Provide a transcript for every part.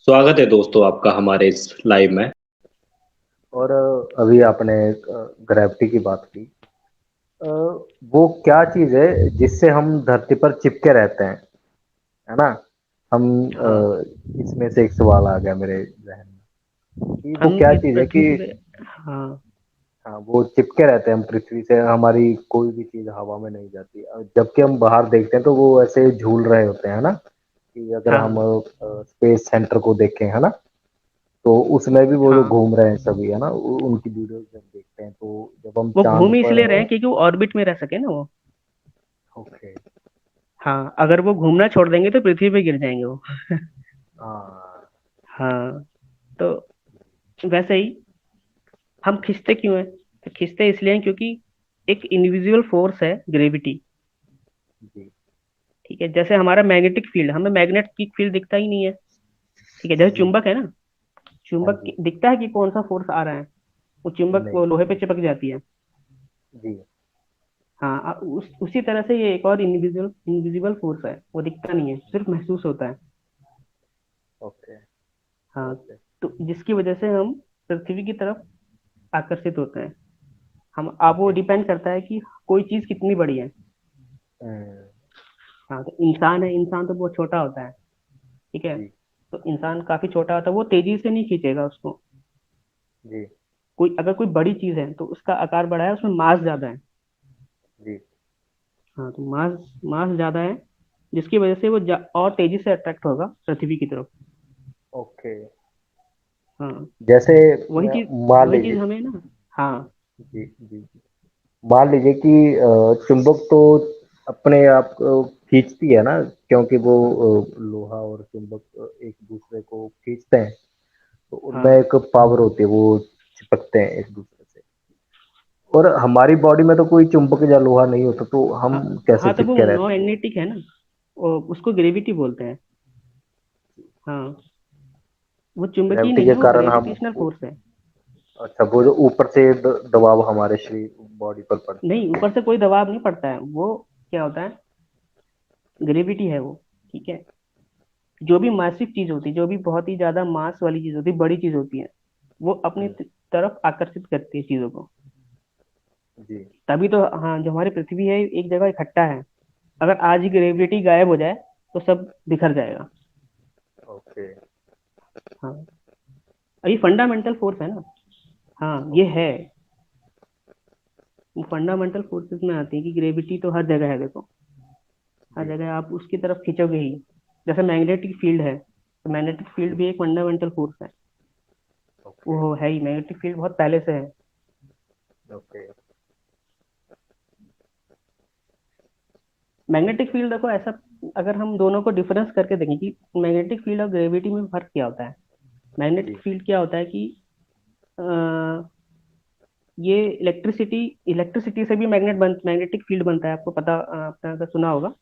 स्वागत है दोस्तों आपका हमारे इस लाइव में। और अभी आपने ग्रेविटी की बात की। अ, वो क्या चीज़ है जिससे हम धरती पर चिपके रहते हैं, है ना? हम हाँ, इसमें से एक सवाल आ गया मेरे जहन में कि वो हम क्या इस चीज़ है कि पृथ्वी पे। हाँ। हाँ, वो चिपके रहते हैं हम पृथ्वी से, हमारी कोई भी चीज़ हवा में नहीं जाती। जबकि हम बाहर देखते हैं तो वो ऐसे झूल रहे होते हैं, है ना? कि अगर हम हाँ। स्पेस सेंटर को देखें, है ना? तो उसमें भी वो जो हाँ, घूम रहे हैं सभी, है ना? उनकी वीडियोस जब देखते हैं तो जब हम वो चांद घूम ही पर इसलिए रहे हैं क्योंकि वो ऑर्बिट में रह सके ना वो। ओके। हाँ, अगर वो घूमना छोड़ देंगे तो पृथ्वी पे गिर जाएंगे वो। हाँ। हाँ। तो वैसे ही हम खिंचते क्यों हैं? तो खिंचते इसलिए हैं क्योंकि एक इनविजिबल फोर्स है, ग्रेविटी। जी। ठीक है, जैसे हमारा मैग्नेटिक फील्ड, हमें मैग्नेटिक फील्ड दिखता ही नहीं है। ठीक है, जैसे जी। चुंबक है ना। हाँ चुंबक जी। दिखता है कि कौन सा फोर्स आ रहा है। वो चुंबक नहीं। वो लोहे पे चिपक जाती है। जी। हाँ, उसी तरह से ये एक और इनविजिबल इनविजिबल फोर्स है, वो दिखता नहीं है, सिर्फ महसूस होता है। ओके। हाँ। ओके। तो जिसकी वजह से हम पृथ्वी की तरफ आकर्षित होते हैं। हम अब वो ओके। डिपेंड करता है कि कोई चीज कितनी बड़ी है। हम्म। हाँ, तो इंसान है, इंसान तो बहुत छोटा होता है। ठीक है। जी। तो इंसान काफी छोटा होता है, वो तेजी से नहीं खींचेगा उसको। जी। कोई अगर कोई बड़ी चीज है तो उसका आकार बड़ा है, उसमें मास ज्यादा है। जी। हाँ, तो मास मास ज्यादा है, जिसकी वजह से वो और तेजी से अट्रैक्ट होगा पृथ्वी की तरफ। ओके। हाँ। जैसे वही चीज मान वही चीज लीजिए। हमें ना। हाँ। जी। जी। मान लीजिए कि चुंबक तो अपने आप को खींचती है ना, क्योंकि वो लोहा और चुंबक एक दूसरे को खींचते हैं। तो उनमें हाँ। एक पावर होती है, वो चिपकते हैं एक दूसरे से। और हमारी बॉडी में तो कोई चुंबक या लोहा नहीं होता, तो हम हाँ। कैसे हाँ, तो वो चिपके नॉन रहते हैं? मैग्नेटिक है ना। उसको ग्रेविटी बोलते हैं। हाँ। वो चुंबकीय ग्रेविटी नहीं के है, वो कारण हम ग्रेविटेशनल फोर्स है। अच्छा, वो जो ऊपर से दबाव हमारे शरीर बॉडी पर पड़ता नहीं, ऊपर से कोई दबाव नहीं पड़ता है, वो क्या होता है, ग्रेविटी है वो। ठीक है। जो भी मासिव चीज होती है, जो भी बहुत ही ज्यादा मास वाली चीज होती है, बड़ी चीज होती है, वो अपनी है। तरफ आकर्षित करती है चीजों को। जी। तभी तो हाँ, जो हमारी पृथ्वी है एक जगह इकट्ठा है। अगर आज ही ग्रेविटी गायब हो जाए तो सब बिखर जाएगा। ओके। हाँ। और ये फंडामेंटल फोर्स है ना। हाँ, ये ओके। है। वो फंडामेंटल फोर्सेस में आती है कि ग्रेविटी तो हर जगह है, देखो। हर जी। जगह आप उसकी तरफ खींचोगे ही। जैसे मैग्नेटिक फील्ड है, तो मैग्नेटिक फील्ड जी। भी एक फंडामेंटल फोर्स है। ओके। वो है ही, मैग्नेटिक फील्ड बहुत पहले से है। ओके। मैग्नेटिक फील्ड देखो ऐसा, अगर हम दोनों को डिफरेंस करके देखें कि मैग्नेटिक फील्ड और ग्रेविटी में फर्क क्या होता है। मैग्नेटिक जी। फील्ड क्या होता है कि अ, ये इलेक्ट्रिसिटी इलेक्ट्रिसिटी से भी मैग्नेटिक फील्ड बनता है, आपको पता, आपने अगर सुना होगा।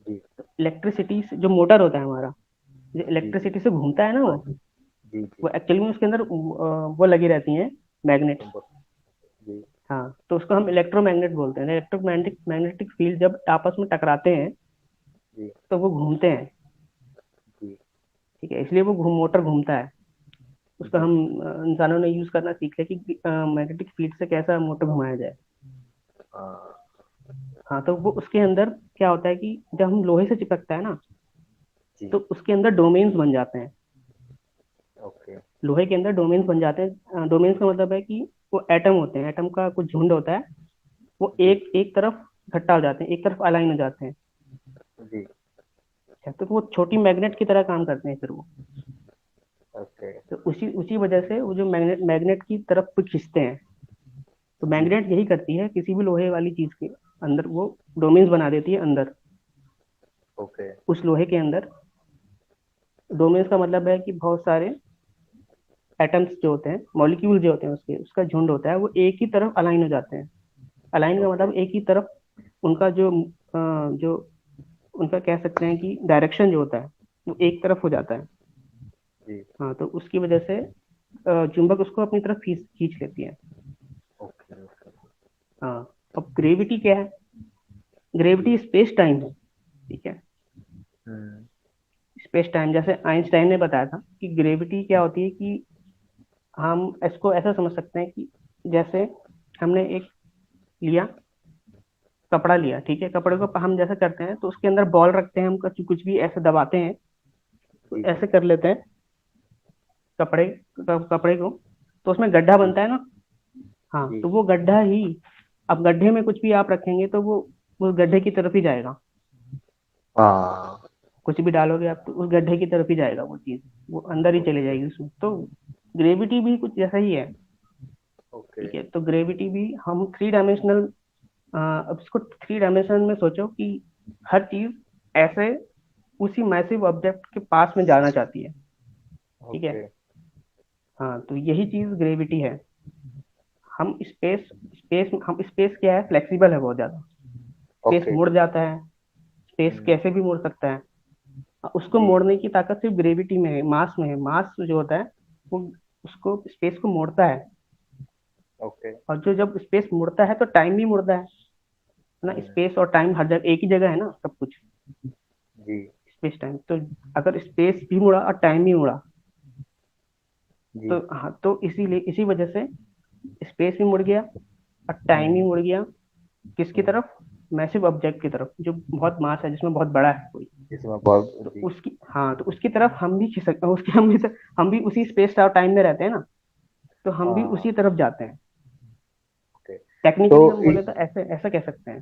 जी। इलेक्ट्रिसिटी से जो मोटर होता है हमारा, जो जी। जी। इलेक्ट्रिसिटी से घूमता है ना, हाँ वो जी। जी। जी। वो एक्चुअली में उसके अंदर वो लगी रहती हैं, मैग्नेट्स। चुंबक। जी। हाँ, तो उसको हम इलेक्ट्रोमैग्नेट बोलते हैं। इलेक्ट्रोमैग्नेटिक मैग्नेटिक फील्ड जब आपस में टकराते हैं जी। तो वो घूमते हैं। जी। ठीक है, इसलिए वो मोटर घूमता है। उसका जी। हम इंसानों ने यूज करना सीख लिया कि मैग्नेटिक फील्ड से कैसा मोटर घुमाया जाए। हाँ। हाँ, तो वो उसके अंदर क्या होता है कि जब हम लोहे से चिपकता है ना, जी। तो उसके अंदर डोमेन्स बन जाते हैं। ओके। लोहे के अंदर डोमेन्स बन जाते हैं। डोमेन्स का मतलब है कि वो एटम होते हैं, एटम का कुछ झुंड होता है। वो जी। एक एक तरफ इकट्ठा हो जाते हैं, एक तरफ अलाइन हो जाते हैं। जी। अच्छा, तो वो छोटी मैग्नेट की तरह काम करते हैं फिर वो। ओके। तो उसी उसी वजह से वो जो मैग्नेट मैग्नेट की तरफ को खींचते हैं। तो जी। मैग्नेट यही करती है, किसी भी लोहे वाली चीज के अंदर वो डोमेन्स बना देती है अंदर। ओके। उस लोहे के अंदर डोमेन्स का मतलब है कि बहुत सारे एटम्स जो होते हैं, मॉलिक्यूल जो होते हैं, उसका झुंड होता है, वो एक ही तरफ अलाइन हो जाते हैं। अलाइन का ओके। मतलब एक ही तरफ उनका जो उनका कह सकते हैं कि डायरेक्शन जो होता है, वो एक तरफ हो जाता है। जी। हाँ, तो उसकी वजह से चुंबक उसको अपनी तरफ खींच खींच लेती है। ओके। ओके। हाँ। अब ग्रेविटी क्या है? Gravity G. स्पेस टाइम है। ठीक है। हम्म। स्पेस टाइम, जैसे आइंस्टाइन ने बताया था कि ग्रेविटी क्या होती है, कि हम इसको ऐसा समझ सकते हैं कि जैसे हमने एक लिया, कपड़ा लिया, ठीक है, कपड़े को हम जैसे करते हैं तो उसके अंदर बॉल रखते हैं, हम कुछ कुछ भी ऐसे दबाते हैं, तो जी ऐसे कर लेते हैं कपड़े, कपड़े को, तो उसमें गड्ढा जी बनता है ना। हाँ, जी। तो वो गड्ढा ही, अब गड्ढे में कुछ भी आप रखेंगे तो वो गड्ढे की तरफ ही जाएगा। हाँ। कुछ भी डालोगे आप तो उस गड्ढे की तरफ ही जाएगा वो चीज, वो अंदर ही चले ओके जाएगी उसमें। तो ग्रेविटी भी कुछ जैसा ही है। ओके। ठीक है, तो ग्रेविटी भी हम थ्री डायमेंशनल, अब इसको थ्री डायमेंशन में सोचो कि हर चीज ऐसे उसी मैसिव ऑब्जेक्ट के पास में जाना चाहती है। ठीक है। ओके हाँ, तो यही चीज ग्रेविटी है। हम स्पेस, हम स्पेस क्या है, फ्लेक्सिबल है बहुत ज्यादा। Space okay. मुड़ जाता है, स्पेस हम्म, कैसे भी मुड़ सकता है। उसको जी। मोड़ने की ताकत सिर्फ ग्रेविटी में है, मास में है। मास जो होता है वो उसको, स्पेस को मोड़ता है। ओके। और जो जब स्पेस मुड़ता है तो टाइम भी मुड़ता है ना। हम्म, स्पेस और टाइम हर जगह एक ही जगह है ना, सब कुछ। जी स्पेस टाइम तो, अगर स्पेस भी मुड़ा और टाइम भी मुड़ा, जी। तो हाँ, तो इसीलिए इसी वजह से स्पेस भी मुड़ गया और टाइम भी हम्म मुड़ गया। किसकी हम्म। तरफ? मैसिव ऑब्जेक्ट की तरफ, जो बहुत मास है, जिसमें बहुत बड़ा है कोई। इसमें बहुत तो जी। उसकी, हाँ, तो उसकी तरफ हम भी खिसक उसकी हम भी उसी स्पेस और टाइम में रहते हैं ना, तो हम भी हाँ। उसी तरफ जाते हैं। ओके। तो टेक्निकली हम बोले तो ऐसे ऐसा कह सकते हैं।